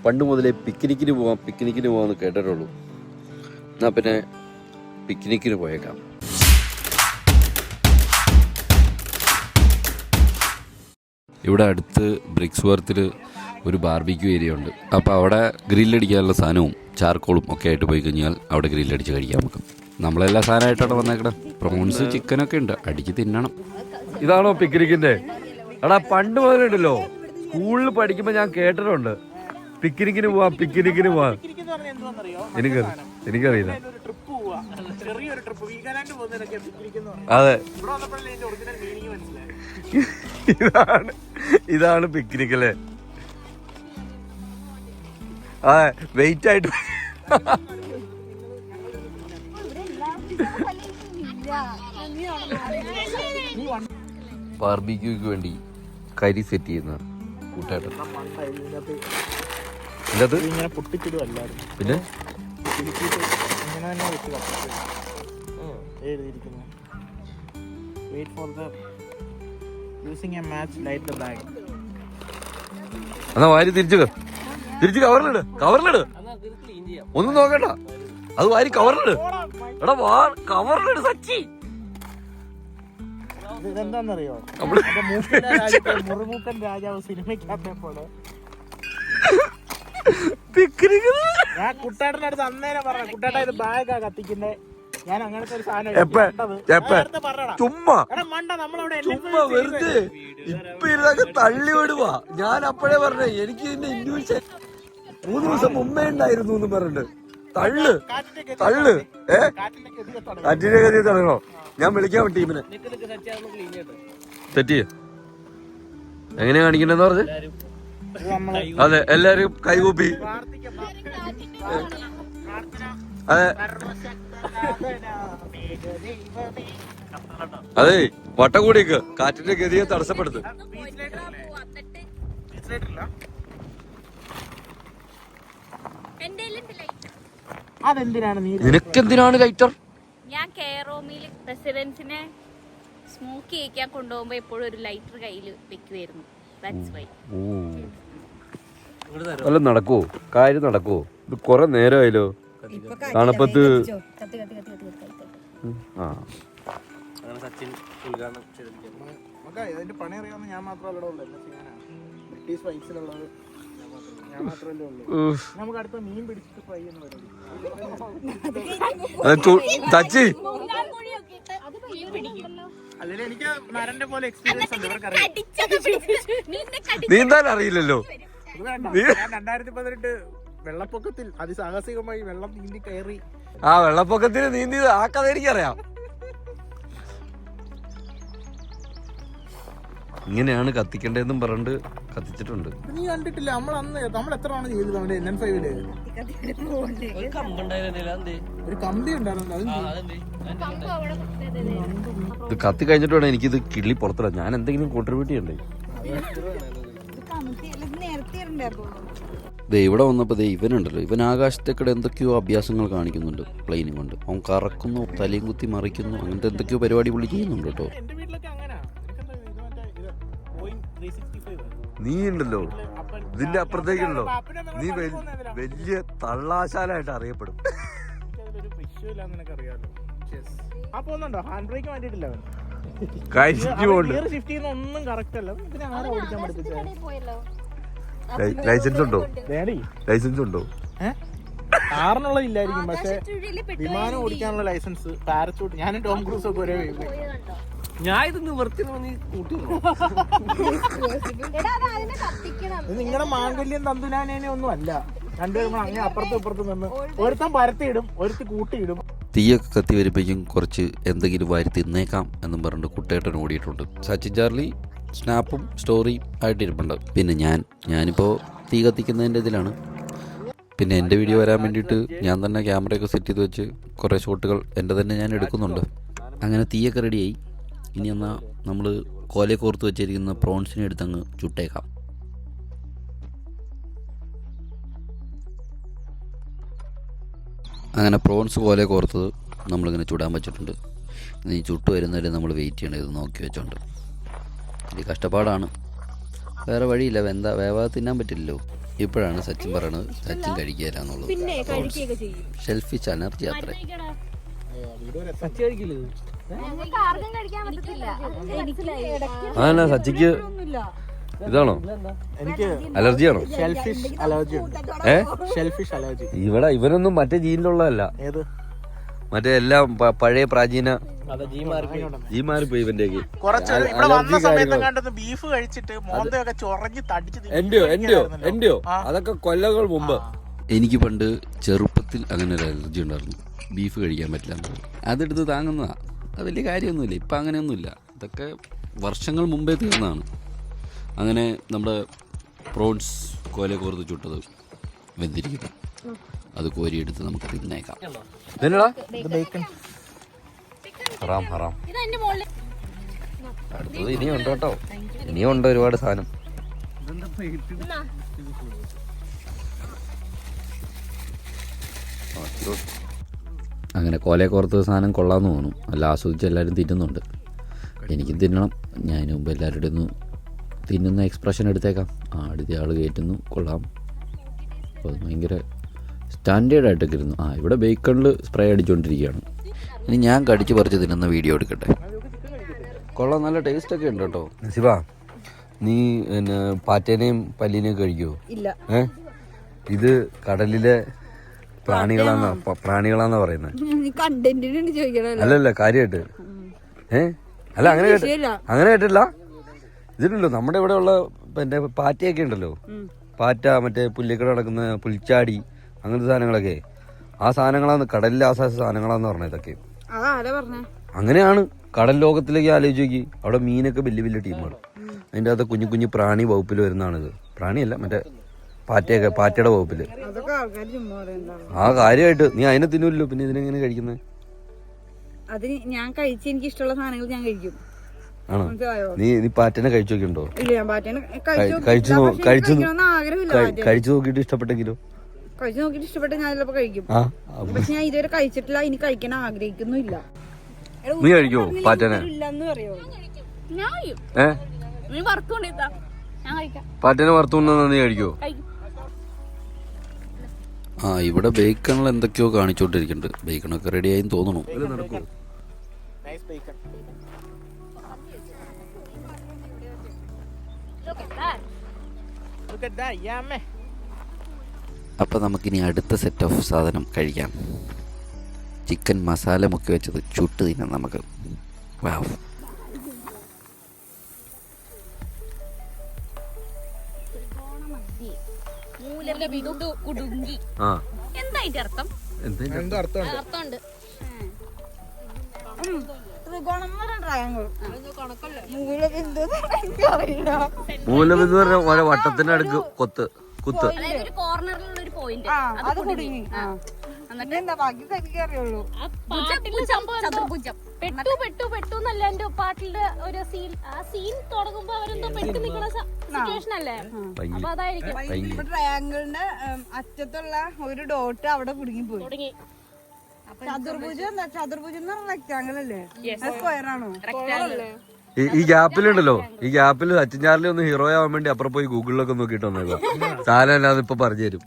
പണ്ട് മുതലേ പിക്നിക്കിന് പോകാമെന്ന് കേട്ടിട്ടുള്ളൂ. എന്നാൽ പിന്നെ പിക്നിക്കിന് പോയേക്കാം. ഇവിടെ അടുത്ത് ബ്രിക്സ്വർത്തിൽ ഒരു ബാർബിക്യൂ ഏരിയ ഉണ്ട്. അപ്പോൾ അവിടെ ഗ്രില്ലടിക്കാനുള്ള സാധനവും ചാർക്കോളും ഒക്കെ ആയിട്ട് പോയി കഴിഞ്ഞാൽ അവിടെ ഗ്രില്ലടിച്ച് കഴിക്കാൻ നമുക്ക്. നമ്മളെല്ലാ സാധനമായിട്ടാണ് വന്നേക്കട. പ്രോൺസ് ചിക്കനൊക്കെ ഉണ്ട്, അടിച്ച് തിന്നണം. ഇതാണോ പിക്നിക്കിൻ്റെ? എടാ പണ്ട് മുതലുണ്ടല്ലോ സ്കൂളിൽ പഠിക്കുമ്പോൾ ഞാൻ കേട്ടിട്ടുണ്ട് പിക്നിക്കിന് പോവാം. എനിക്കറിയില്ല. അതെ, ഇതാണ് പിക്നിക് അല്ലേ? അതെ, വെയിറ്റ് ആയിട്ട് ബാർബിക്യൂക്ക് വേണ്ടി കരി സെറ്റ് ചെയ്യുന്ന കൂട്ടായിട്ട്. പിന്നെ എന്നാ വാരി തിരിച്ച് കവറിലിട്. ഒന്നും നോക്കണ്ട, അത് വാരി കവറിലിട്. എടാ കവറിലിട് സച്ചി. ഇതെന്താന്നറിയോ, മുറുമുക്കൻ രാജാവ് സിനിമയ്ക്കകത്തെ പോലെ ഞാൻ കുട്ടേട്ടൻ്റെ അടുത്ത് അന്നേരം പറഞ്ഞ കുട്ടേട്ട ഇത് ബാഗാ കത്തിക്കുന്നേ. ഞാൻ അങ്ങനത്തെ ഒരു സാധനം ചുമ്മാ വെറുതെ ഇപ്പൊ ഇരുന്നൊക്കെ തള്ളി വിടുവാ. ഞാൻ അപ്പോഴേ പറഞ്ഞേ എനിക്ക് ഇതിന്റെ ഇൻഡ്യൂഷൻ 3 ദിവസം മുമ്പേ ഉണ്ടായിരുന്നു എന്ന് പറഞ്ഞിട്ട് തള്ളു കാറ്റിന്റെ ഗതി തുടങ്ങണോ? ഞാൻ വിളിക്കാം ടീമിനെ. തെറ്റി എങ്ങനെയാ കാണിക്കണ്ടെന്ന് പറഞ്ഞ്? അതെ, എല്ലാരും കൈകൂപ്പി. അതെ അതെ, വട്ടം കൂടിക്ക് കാറ്റിന്റെ ഗതിയെ തടസ്സപ്പെടുത്ത്. നിനക്കെന്തിനാണ് ലൈറ്റർ? ഞാൻ കെയറോമിൽ റെസിഡൻസിനെ സ്മോക്ക് ചെയ്യിക്കാൻ കൊണ്ടുപോകുമ്പോ എപ്പോഴും ഒരു ലൈറ്റർ കയ്യിൽ വെക്കുമായിരുന്നു. വല്ല നടക്കുവോ? കാര്യം നടക്കുവോ? ഇത് കൊറേ നേരമായല്ലോ തണുപ്പത്ത്. പണി അറിയാവുന്ന ഞാൻ മാത്രമല്ലോ ബ്രിട്ടീഷ് വൈസിലുള്ളത്. നമുക്ക് അടുത്ത മീൻ പിടിച്ചിട്ട് ഫ്രൈ ചെയ്യുന്ന ചച്ചി. അല്ലെങ്കിൽ എനിക്ക് നരന്റെ പോലെ എക്സ്പീരിയൻസ് ഉണ്ട്. ഇവർക്കറിയാം, നീന്താൻ അറിയില്ലല്ലോ. 2018 വെള്ളപ്പൊക്കത്തിൽ അതിസാഹസികമായി വെള്ളം നീന്തി കയറി. ആ വെള്ളപ്പൊക്കത്തിന് നീന്തിയത് ആ കഥ എനിക്കറിയാം. ഇങ്ങനെയാണ് കത്തിക്കേണ്ടതെന്നും പറഞ്ഞിട്ട് കത്തിച്ചിട്ടുണ്ട്. നീ കണ്ടിട്ടില്ല? നമ്മൾ എത്ര തവണ ചെയ്തത് അവിടെ NN5-ല് ഒരു കമ്പി ഉണ്ടായിരുന്നു. ഇത് കത്തി കഴിഞ്ഞിട്ട് വേണം എനിക്കിത് കിള്ളി പുറത്തിടാം. ഞാൻ എന്തെങ്കിലും കോൺട്രിബ്യൂട്ട് ചെയ്യണ്ടേ? ഇവിടെ വന്നപ്പോ ഇവനുണ്ടല്ലോ, ഇവൻ ആകാശത്തേക്കിടെ എന്തൊക്കെയോ അഭ്യാസങ്ങൾ കാണിക്കുന്നുണ്ട്. പ്ലെയിനും കൊണ്ട് അവൻ കറക്കുന്നു, തലയും കുത്തി മറിക്കുന്നു, അങ്ങനത്തെ എന്തൊക്കെയോ പരിപാടി പുള്ളി ചെയ്യുന്നുണ്ട് കേട്ടോ. നീ ഉണ്ടല്ലോ ഇതിന്റെ അപ്പുറത്തേക്കുണ്ടല്ലോ, നീ വലിയ തള്ളാശാലായിട്ട് അറിയപ്പെടും. ലൈസൻസ് ഉണ്ടോ? കാറിനുള്ള ഇല്ലായിരിക്കും, പക്ഷെ വിമാനം ഓടിക്കാനുള്ള ലൈസൻസ്, പാരച്ചൂട്ട്. ഞാനും ടോം ക്രൂസ് ഒക്കെ ഒരേ ഞാൻ ഇത് നിവർത്തി നിങ്ങളുടെ മാംഗല്യം തന്തുനാനേനെ ഒന്നും അല്ല. രണ്ടുപേരും അങ്ങനെ അപ്പുറത്തും ഇപ്പുറത്തും നിന്ന് ഒരുത്തം പരത്തിയിടും, ഒരുത്തി കൂട്ടിയിടും. തീയൊക്കെ കത്തി വരുമ്പോഴേക്കും കുറച്ച് എന്തെങ്കിലും വാരി തിന്നേക്കാം എന്നും പറഞ്ഞിട്ട് കുട്ടേട്ടൻ ഓടിയിട്ടുണ്ട്. സച്ചിൻ ചാർലി സ്നാപ്പും സ്റ്റോറിയും ആയിട്ടിരിപ്പുണ്ട്. പിന്നെ ഞാനിപ്പോൾ തീ കത്തിക്കുന്നതിൻ്റെ ഇതിലാണ്. പിന്നെ എൻ്റെ വീഡിയോ വരാൻ വേണ്ടിയിട്ട് ഞാൻ തന്നെ ക്യാമറയൊക്കെ സെറ്റ് ചെയ്ത് വെച്ച് കുറേ ഷോട്ടുകൾ എൻ്റെ തന്നെ ഞാൻ എടുക്കുന്നുണ്ട്. അങ്ങനെ തീയൊക്കെ റെഡിയായി. ഇനി എന്നാൽ നമ്മൾ കോലയെ കോർത്ത് വെച്ചിരിക്കുന്ന പ്രോൺസിനെ എടുത്തങ്ങ് ചുട്ടേക്കാം. അങ്ങനെ പ്രോൺസ് കോലയെ കോർത്തത് നമ്മളിങ്ങനെ ചുടാൻ വെച്ചിട്ടുണ്ട്. ഇനി ചുട്ട് വരുന്നവരെ നമ്മൾ വെയിറ്റ് ചെയ്യണം, ഇത് നോക്കി വെച്ചോണ്ട്. ഇത് കഷ്ടപ്പാടാണ്, വേറെ വഴിയില്ല. വേവാതെ തിന്നാൻ പറ്റില്ലല്ലോ. ഇപ്പോഴാണ് സച്ചിൻ പറയണത് സച്ചിൻ കഴിക്കുകയില്ലെന്നുള്ളത്. ഷെൽഫിഷ് അലർജി അത്ര. അതന്നെ സച്ചിക്ക് ഇതാണോ എനിക്ക് അലർജിയാണോ? ഷെൽഫിഷ് അലർജി ഉണ്ട്. Shellfish allergy. ഇവിടെ ഇവരൊന്നും മറ്റേ ജീനിലുള്ളതല്ല. ഏത് മറ്റേ എല്ലാം പഴയ പ്രാചീന ജി മാറിപ്പോയി ഇവന്റെയൊക്കെ. കുറച്ച് ഇവിടെ വന്ന സമയത്ത് കണ്ടത് ബീഫ് കഴിച്ചിട്ട് മോന്തയൊക്കെ ചൊറഞ്ഞ് തടിച്ച് എന്റെയോ അതൊക്കെ കൊല്ലങ്ങൾ മുമ്പ്. എനിക്ക് പണ്ട് ചെറുപ്പത്തിൽ അങ്ങനെ ഒരു അലർജി ഉണ്ടായിരുന്നു. ബീഫ് കഴിക്കാൻ പറ്റില്ല. അതെടുത്ത് താങ്ങുന്നതാ. അത് വലിയ കാര്യമൊന്നുമില്ല. ഇപ്പം അങ്ങനെയൊന്നുമില്ല. ഇതൊക്കെ വർഷങ്ങൾ മുമ്പേ തീർന്നതാണ്. അങ്ങനെ നമ്മുടെ പ്രോൺസ് കോല കോർത്ത് ചുട്ടത് വെന്തിരിക്കുന്നു. അത് കോരിയെടുത്ത് നമുക്ക് തിന്നേക്കാം. ഹറാം. അടുത്തത് ഇനിയുണ്ട് കേട്ടോ. ഇനിയുണ്ട് ഒരുപാട് സാധനം. അങ്ങനെ കോലയെ കോർത്ത് സാധനം കൊള്ളാമെന്ന് തോന്നും. നല്ല ആസ്വദിച്ച് എല്ലാവരും തിന്നുന്നുണ്ട്. എനിക്കും തിന്നണം. ഞാൻ മുമ്പ് എല്ലാവരുടെ ഒന്ന് തിന്നുന്ന എക്സ്പ്രഷൻ എടുത്തേക്കാം. അടുത്ത ആൾ കയറ്റുന്നു, കൊള്ളാം. അപ്പോൾ അത് ഭയങ്കര സ്റ്റാൻഡേർഡായിട്ടൊക്കെ ഇരുന്നു. ഇവിടെ ബേക്കണിൽ സ്പ്രേ അടിച്ചുകൊണ്ടിരിക്കുകയാണ്. ഇനി ഞാൻ കടിച്ച് പറിച്ച് തിന്നുന്ന വീഡിയോ എടുക്കട്ടെ. കൊള്ളാം, നല്ല ടേസ്റ്റൊക്കെ ഉണ്ട് കേട്ടോ. ശിവ, നീ പിന്നെ പാറ്റേനെയും പല്ലിനെയും കഴിക്കുമോ? ഇല്ല. ഇത് കടലിലെ പ്രാണികളാന്നാ പറയുന്നത്. അല്ലല്ല, കാര്യമായിട്ട്. അല്ല അങ്ങനെ കേട്ടില്ല. ഇതില്ലല്ലോ നമ്മുടെ ഇവിടെ ഉള്ള പിന്നെ പാറ്റയൊക്കെ ഉണ്ടല്ലോ. പാറ്റ, മറ്റേ പുല്ലിക്കട നടക്കുന്ന പുൽച്ചാടി, അങ്ങനത്തെ സാധനങ്ങളൊക്കെ. ആ സാധനങ്ങളാന്ന് കടലിലെ സാധനങ്ങളാന്ന് പറഞ്ഞത് ഇതൊക്കെ. അങ്ങനെയാണ് കടൽ ലോകത്തിലേക്ക് ആലോചിച്ച് നോക്കി. അവിടെ മീനൊക്കെ വലിയ വലിയ ടീമാണ്. അതിൻ്റെ അകത്ത് കുഞ്ഞു കുഞ്ഞു പ്രാണി വകുപ്പിൽ വരുന്നതാണിത്. പ്രാണിയല്ല, മറ്റേ പാറ്റയുടെ വകുപ്പില്. കാര്യമായിട്ട് നീ അതിനെ തിന്നൂല്ലോ, പിന്നെ ഇതിനെങ്ങനെ കഴിക്കുന്നത്? അത് ഞാൻ കഴിച്ച് എനിക്ക് ഇഷ്ടമുള്ള സാധനങ്ങൾ ഞാൻ കഴിക്കും. ആണോ? നീ പാറ്റനെ കഴിച്ചു നോക്കിണ്ടോ? കഴിച്ചു നോക്കിട്ട് ഇഷ്ടപ്പെട്ടെങ്കിലോ? കഴിച്ചു നോക്കിട്ട് ഇഷ്ടപ്പെട്ട ഞാൻ ചിലപ്പോ കഴിക്കും. പക്ഷെ ഞാൻ ഇതുവരെ കഴിച്ചിട്ടില്ല, ഇനി കഴിക്കാൻ ആഗ്രഹിക്കുന്നില്ല. നീ കഴിക്കോ പാറ്റനെ? പാറ്റനെ വറുത്തുകൊണ്ടാ നീ കഴിക്കോ? ഇവിടെ ബേക്കണിൽ എന്തൊക്കെയോ കാണിച്ചോണ്ടിരിക്കുന്നുണ്ട്. ബേക്കണൊക്കെ റെഡി ആയി തോന്നണു. നടക്കൂ. അപ്പൊ നമുക്കിനി അടുത്ത സെറ്റ് ഓഫ് സാധനം കഴിക്കാം. ചിക്കൻ മസാല മുക്കി വെച്ചത് ചുട്ട് തിന്നാം നമുക്ക്. വാവ്. അർത്ഥമുണ്ട്. മൂലബിന്ദു പറഞ്ഞ വട്ടത്തിന്റെ അടുക്ക് കുത്ത്. കോർണറിലുള്ള ഒരു പോയിന്റ്. പെട്ടു എന്നല്ല എന്റെ പാട്ടിന്റെ ഒരു സീൻ. ആ സീൻ തുടങ്ങുമ്പോ അവരെന്തോ പെട്ടു നിൽക്കുന്ന സിറ്റുവേഷൻ അല്ലേ? അപ്പൊ അതായിരിക്കും. ട്രയാങ്കിളിന്റെ അറ്റത്തുള്ള ഒരു ഡോട്ട് അവിടെ കുടുങ്ങിപ്പോയി. ചതുർഭുജം എന്ന് പറഞ്ഞ റെക്ടാങ്കിൾ അല്ലേ? സ്ക്വയർ ആണോ? ഈ ഗ്യാപ്പിലുണ്ടല്ലോ, ഈ ഗ്യാപ്പിൽ സച്ചിൻ ചാർലി ഒന്ന് ഹീറോ ആവാൻ വേണ്ടി അപ്പുറം പോയി ഗൂഗിളിലൊക്കെ നോക്കിയിട്ട് വന്നേക്കാം. സാധനം അല്ലാതെ ഇപ്പൊ പറഞ്ഞു തരും.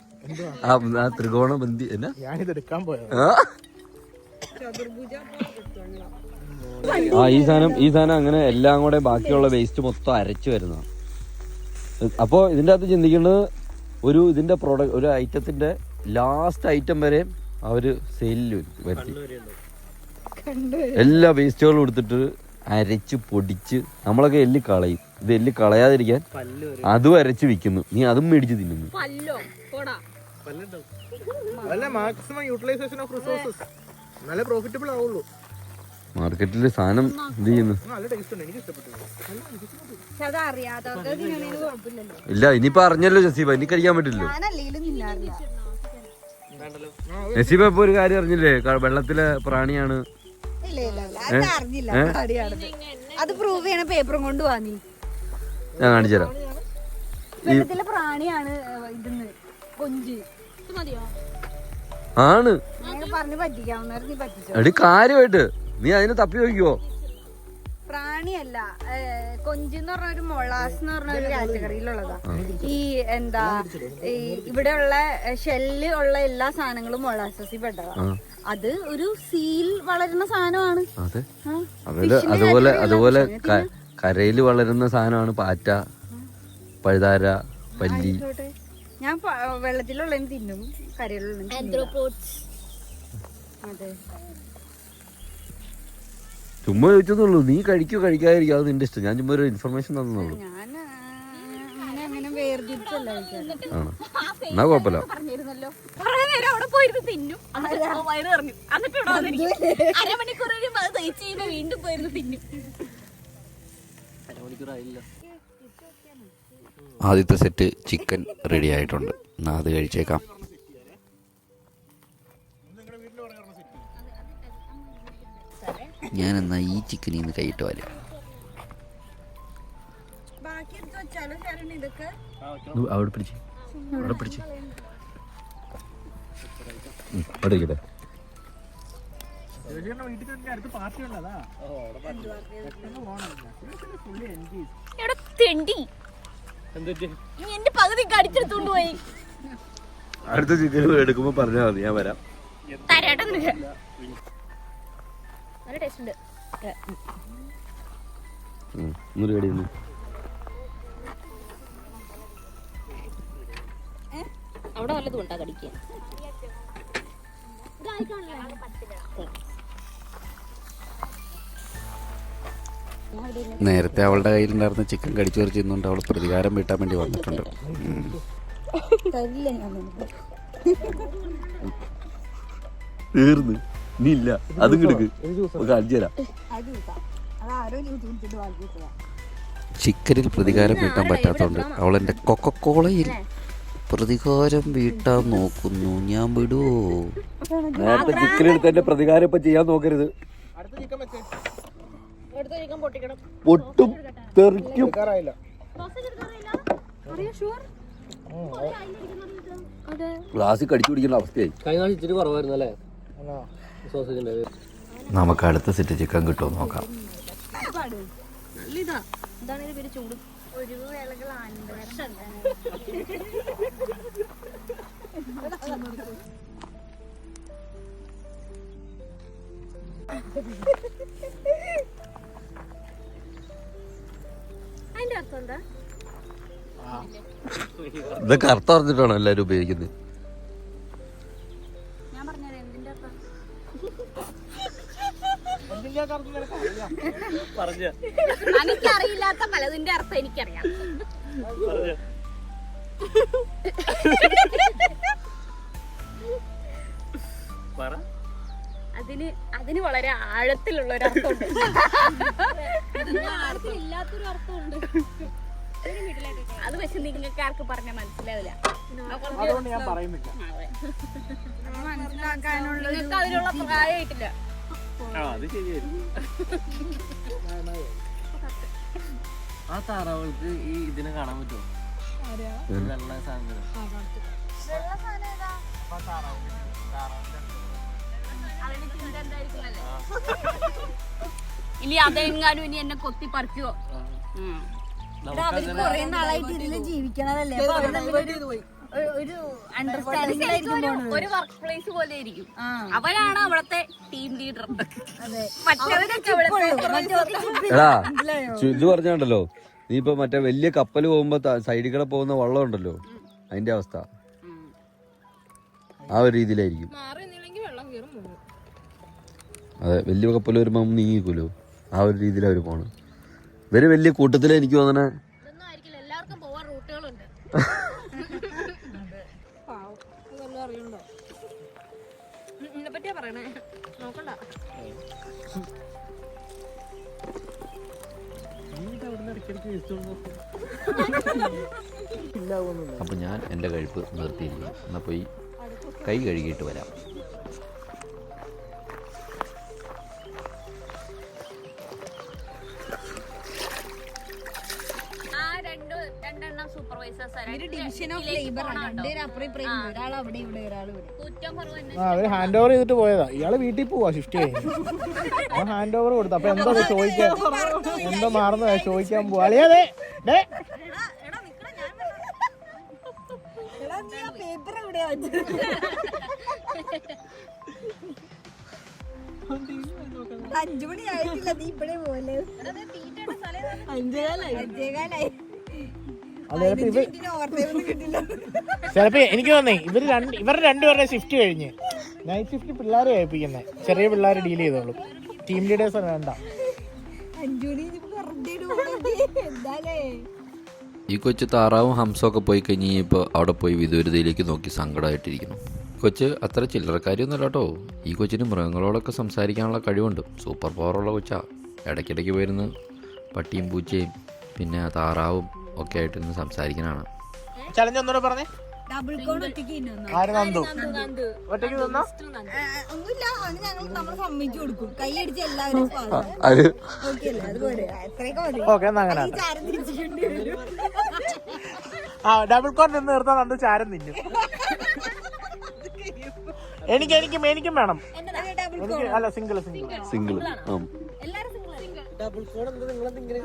ആ ത്രികോണ ബന്ധി എന്നാ ഈ സാധനം അങ്ങനെ എല്ലാം കൂടെ ബാക്കിയുള്ള വേസ്റ്റ് മൊത്തം അരച്ചു വരുന്നതാണ്. അപ്പോ ഇതിന്റെ അകത്ത് ചിന്തിക്കേണ്ടത് ഇതിന്റെ പ്രോഡക്റ്റ്, ഒരു ഐറ്റത്തിന്റെ ലാസ്റ്റ് ഐറ്റം വരെ അവര് സെയിലിൽ വരുത്തി എല്ലാ വേസ്റ്റുകളും എടുത്തിട്ട് അരച്ച് പൊടിച്ച് നമ്മളൊക്കെ എല്ലി കളയും. ഇത് എല്ലി കളയാതിരിക്കാൻ അതും അരച്ച് വിൽക്കുന്നു. നീ അതും മേടിച്ച് തിന്നുന്നു. മാർക്കറ്റില് സാധനം ഇത് ചെയ്യുന്നു. ഇല്ല, ഇനിയിപ്പോ അറിഞ്ഞല്ലോ ജസീബ, ഇനി കഴിക്കാൻ പറ്റില്ലല്ലോ. നസീബ ഇപ്പൊ ഒരു കാര്യം അറിഞ്ഞില്ലേ? വെള്ളത്തിലെ പ്രാണിയാണ്. അത് പ്രൂവ് ചെയ്യണ പേപ്പറും കൊണ്ട് വാങ്ങി ഞാൻ കാണിച്ചുതരാം. വെള്ളത്തിലെ പ്രാണിയാണ് ഇതെന്ന് കൊഞ്ച് ആണ് പറഞ്ഞു പറ്റിക്കാവുന്ന പറ്റിച്ചോ. എടി കാര്യമായിട്ട് നീ അതിനെ തപ്പി നോക്കിയോ? പ്രാണിയല്ല, കൊഞ്ചെന്ന് പറഞ്ഞ ഒരു മൊളാസ് എന്ന് പറഞ്ഞ ഒരു കാറ്റഗറിയിലുള്ളതാ. ഈ എന്താ ഈ ഇവിടെയുള്ള ഷെല്ല് ഉള്ള എല്ലാ സാധനങ്ങളും മൊളാസസിൽ പെട്ടതാ. അത് ഒരു സീൽ വളരുന്ന സാധനമാണ്. അതുപോലെ കരയിൽ വളരുന്ന സാധനമാണ് പാറ്റ, പഴുതാര, പല്ലി. ഞാൻ വെള്ളത്തിലുള്ളതിന് തിന്നും, കരയിലുള്ള. അതെ, ചുമ്മാ ചോദിച്ചെന്നുള്ളൂ. നീ കഴിക്കോ കഴിക്കാതിരിക്കും, അത് നിന്റെ ഇഷ്ടം. ഞാൻ ചുമ്മാ ഒരു ഇൻഫർമേഷൻ തന്നുള്ളൂ. ഞാൻ അങ്ങനെ വേർതിരിച്ചല്ല. ആണോ? എന്നാ കുഴപ്പമില്ല. ആദ്യത്തെ സെറ്റ് ചിക്കൻ റെഡി ആയിട്ടുണ്ട്. എന്നാ അത് കഴിച്ചേക്കാം. ഞാൻ എന്നാ ഈ ചിക്കനിൽ നിന്ന് കൈയിട്ട് വരാം. അവിടെ പിടിച്ച് പഠിക്കട്ടെ. അടുത്ത ചിക്കൻ എടുക്കുമ്പോ പറഞ്ഞാൽ മതി, ഞാൻ വരാം. അവിടെ വല്ലതും ഉണ്ടാ കടിക്കാൻ. നേരത്തെ അവളുടെ കയ്യിലുണ്ടായിരുന്ന ചിക്കൻ കടിച്ചു പറിച്ചിരുന്നുണ്ട്. അവൾ പ്രതികാരം വീട്ടാൻ വേണ്ടി വന്നിട്ടുണ്ട്. തീർന്ന് നീ ഇല്ല, അതും കിടക്ക് കാണിച്ചു തരാം. ചിക്കനിൽ പ്രതികാരം വീട്ടാൻ പറ്റാത്തതുകൊണ്ട് അവൾ എൻ്റെ കൊക്കക്കോളയിൽ പ്രതികാരം വീട്ടാൻ നോക്കുന്നു. ഞാൻ വിടുവോ? നേരത്തെ ചിക്കൻ എടുത്ത് എന്റെ പ്രതികാരം ഇപ്പൊ ചെയ്യാൻ നോക്കരുത്. പൊട്ടും തെറിക്കും. ഗ്ലാസ്സിൽ കടിച്ചു പിടിക്കുന്ന അവസ്ഥയായി. ഇച്ചിരി കുറവായിരുന്നല്ലേ? നമുക്ക് അടുത്ത സെറ്റ് ചിക്കൻ കിട്ടുമോ നോക്കാം. ഇതൊക്കെ അർത്ഥം അറിഞ്ഞിട്ടാണോ എല്ലാരും ഉപയോഗിക്കുന്നത്? എനിക്കറിയില്ലാത്ത പലതിന്റെ അർത്ഥം എനിക്കറിയാം. അതിന് വളരെ ആഴത്തിലുള്ള ഒരു അർത്ഥമുണ്ട്. ആഴത്തിലില്ലാത്തൊരു അർത്ഥമുണ്ട്. അത് പക്ഷെ നിങ്ങൾക്ക് ആർക്ക് പറഞ്ഞാൽ മനസ്സിലാവില്ല. നിങ്ങൾക്ക് അതിനുള്ള പ്രായമായിട്ടില്ല. ആ താറാവുകൾക്ക് ഈ ഇതിനെ കാണാൻ പറ്റുമോ? വെള്ള സാധനം ഇനി അതെങ്ങാനും ഇനി എന്നെ കൊത്തി പറിക്കുവോ? കൊറേ നാളായിട്ട് ഇതില് ജീവിക്കണതല്ലേ, ഒരു അണ്ടർസ്റ്റാൻഡിംഗ് ഒരു വർക്ക് പ്ലേസ് പോലെ ആയിരിക്കും. അവരാണ് അവിടത്തെ ടീം ലീഡർ. മറ്റവരൊക്കെ എടാ ഇത് പറഞ്ഞാണ്ടല്ലോ, നീ ഇപ്പൊ മറ്റേ വലിയ കപ്പൽ പോകുമ്പോ സൈഡിൽ കൂടെ പോകുന്ന വള്ളം ഉണ്ടല്ലോ, അതിന്റെ അവസ്ഥ ആ ഒരു രീതിയിലായിരിക്കും. അതെ, വലിയ കപ്പൽ വരുമ്പോ നീങ്ങിക്കൂലോ, ആ ഒരു രീതിയിൽ അവര് പോണ്. ഇവര് വലിയ കൂട്ടത്തില് എനിക്ക് തോന്നണേ. എല്ലാവർക്കും പോവാൻ റൂട്ടുകളുണ്ട്. പറ്റിയാ പറയണേ, നോക്കണ്ട. അപ്പൊ ഞാൻ എന്റെ കഴിപ്പ് നിർത്തിയിരിക്കും. എന്നാ പോയി കൈ കഴുകിയിട്ട് വരാം. രണ്ടെണ്ണം സൂപ്പർവൈസർ ഡിവിഷൻ ഓഫ് ലേബർ ആണ്. രണ്ടുപേരും അപ്പുറം ഇപ്പുറം ഉണ്ട്. ഒരാൾ അവിടെ ഇവിടെ ഒരാൾ ഇവിടെ. കുറ്റം കുറവ് ആ അവര് ഹാൻഡ് ഓവർ ചെയ്തിട്ട് പോയതാ. ഇയാള് വീട്ടിൽ പോവാ ഷിഫ്റ്റ് കഴിഞ്ഞ്. ആ ഹാൻഡ് ഓവർ കൊടുത്തു. അപ്പൊ എന്തോ ചോദിക്കാൻ, എന്തോ മാറുന്ന ചോദിക്കാൻ പോവാ. അളിയാതെ പേപ്പർ എവിടെയാ വെച്ചത്? 5 മണി ആയിട്ടില്ല. നീ ഇപ്പഴേ പോലെ 5:15 ചിലപ്പോ എനിക്ക് തോന്നേ ഇവരുടെ രണ്ടുപേരുടെ ഷിഫ്റ്റ് കഴിഞ്ഞ് നൈറ്റ് ഷിഫ്റ്റ് പിള്ളേരെ ഏൽപ്പിക്കുന്നത്. ചെറിയ പിള്ളേരെ ഡീൽ ചെയ്തോളൂ. ടീം ലീഡേഴ്സ് വേണ്ട. 5 മണി എന്താലേ ഈ കൊച്ചു താറാവും ഹംസമൊക്കെ പോയി കഴിഞ്ഞപ്പോൾ അവിടെ പോയി വിദൂരതയിലേക്ക് നോക്കി സങ്കടമായിട്ടിരിക്കുന്നു. കൊച്ച് അത്ര ചില്ലറക്കാരിയൊന്നുമല്ല കേട്ടോ. ഈ കൊച്ചിന് മൃഗങ്ങളോടൊക്കെ സംസാരിക്കാനുള്ള കഴിവുണ്ട്. സൂപ്പർ പവറുള്ള കൊച്ചാ. ഇടയ്ക്കിടയ്ക്ക് വരുന്ന പട്ടിയും പൂച്ചയും പിന്നെ താറാവും ഒക്കെ ആയിട്ട് ഇന്ന് സംസാരിക്കാനാണ്. ചലഞ്ച് ഒന്നുകൂടെ പറഞ്ഞേ. ഡബിൾ കോൺ ഒറ്റയ്ക്ക് ആര് നന്ദു ഒറ്റയ്ക്ക് നിന്നോ? ഒന്നുമില്ല. അവന് ഞങ്ങൾ നമ്മൾ സമ്മതിച്ചു കൊടുക്കും. കൈ അടിച്ച് എല്ലാവരും അതുപോലെ എത്രയൊക്കെ മതി. ഓക്കെ എന്നാ അങ്ങനെ ചാരം തിരിച്ചിട്ടുണ്ട്. ആ ഡബിൾ കോൺ നിന്ന് നിർത്താൻ നന്ദു ചാരം തിന്നും. എനിക്കും വേണം. എനിക്ക് അല്ല സിംഗിൾ ഡബിൾ കോൺ എന്താ നിങ്ങളെന്തെങ്കിലും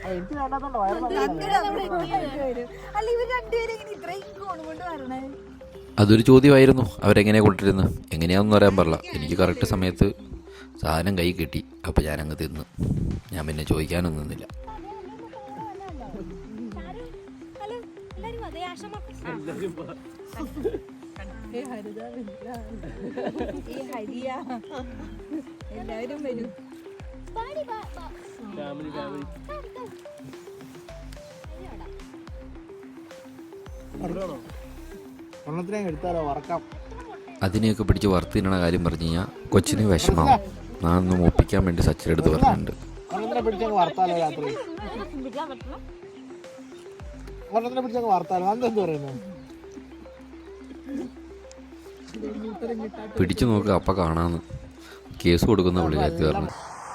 എനിക്ക് വേണ്ടാത്തോണ്ടോ വയറ് അല്ല ഇവർ രണ്ടുപേരും ഇത്രയും കോൺ കൊണ്ട് വരണേ. അതൊരു ചോദ്യമായിരുന്നു. അവരെങ്ങനെയാണ് കൊണ്ടിരുന്നത്, എങ്ങനെയാണെന്ന് പറയാൻ പാടില്ല. എനിക്ക് കറക്റ്റ് സമയത്ത് സാധനം കൈ കിട്ടി. അപ്പോൾ ഞാനങ്ങ് തിന്ന്. ഞാൻ പിന്നെ ചോദിക്കാനൊന്നും നിന്നില്ല. എല്ലാവരും വരും. ഒന്നത്തിനെ എടുത്താലോ വറക്കാം. അതിനെയൊക്കെ പിടിച്ച് വറുത്തിനണ കാര്യം പറഞ്ഞു കഴിഞ്ഞാൽ കൊച്ചിന് വിഷമാവും. ഞാനൊന്ന് ഒപ്പിക്കാൻ വേണ്ടി സച്ചിനെടുത്ത് പറഞ്ഞിട്ടുണ്ട്. ഒന്നത്തിനെ പിടിച്ചങ്ങ് വറുത്താലോ രാത്രി. ഒന്നത്തിനെ പിടിച്ചങ്ങ് വറുത്താലോ. അതെന്ത് പറയുന്നു? പിടിച്ചു നോക്കുക അപ്പം കാണാമെന്ന് കേസ് കൊടുക്കുന്ന പുള്ളിക്കാരത്തി പറഞ്ഞു.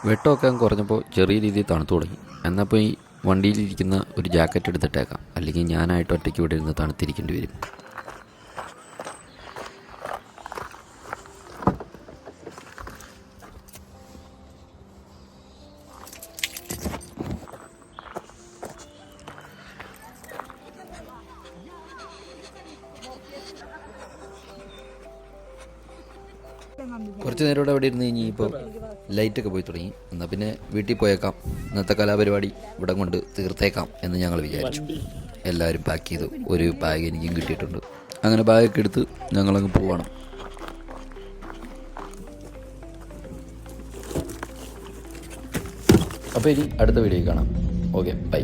വെട്ടമൊക്കെ കുറഞ്ഞപ്പോൾ ചെറിയ രീതിയിൽ തണുത്തു തുടങ്ങി. എന്നപ്പോൾ ഈ വണ്ടിയിലിരിക്കുന്ന ഒരു ജാക്കറ്റ് എടുത്തിട്ടേക്കാം, അല്ലെങ്കിൽ ഞാനായിട്ട് ഒറ്റയ്ക്ക് ഇവിടെ ഇരുന്ന് തണുത്തിരിക്കേണ്ടി വരും. കുറച്ച് നേരം ഇവിടെ ഇരുന്ന് കഴിഞ്ഞ് ഇപ്പോൾ ലൈറ്റൊക്കെ പോയി തുടങ്ങി. എന്നാൽ പിന്നെ വീട്ടിൽ പോയേക്കാം, ഇന്നത്തെ കലാപരിപാടി ഇവിടെ കൊണ്ട് തീർത്തേക്കാം എന്ന് ഞങ്ങൾ വിചാരിച്ചു. എല്ലാവരും പാക്ക് ചെയ്തു. ഒരു ബാഗ് എനിക്കും കിട്ടിയിട്ടുണ്ട്. അങ്ങനെ ബാഗൊക്കെ എടുത്ത് ഞങ്ങളങ്ങ് പോവാണ്. അപ്പോൾ ഇനി അടുത്ത വീഡിയോ കാണാം. Okay bye.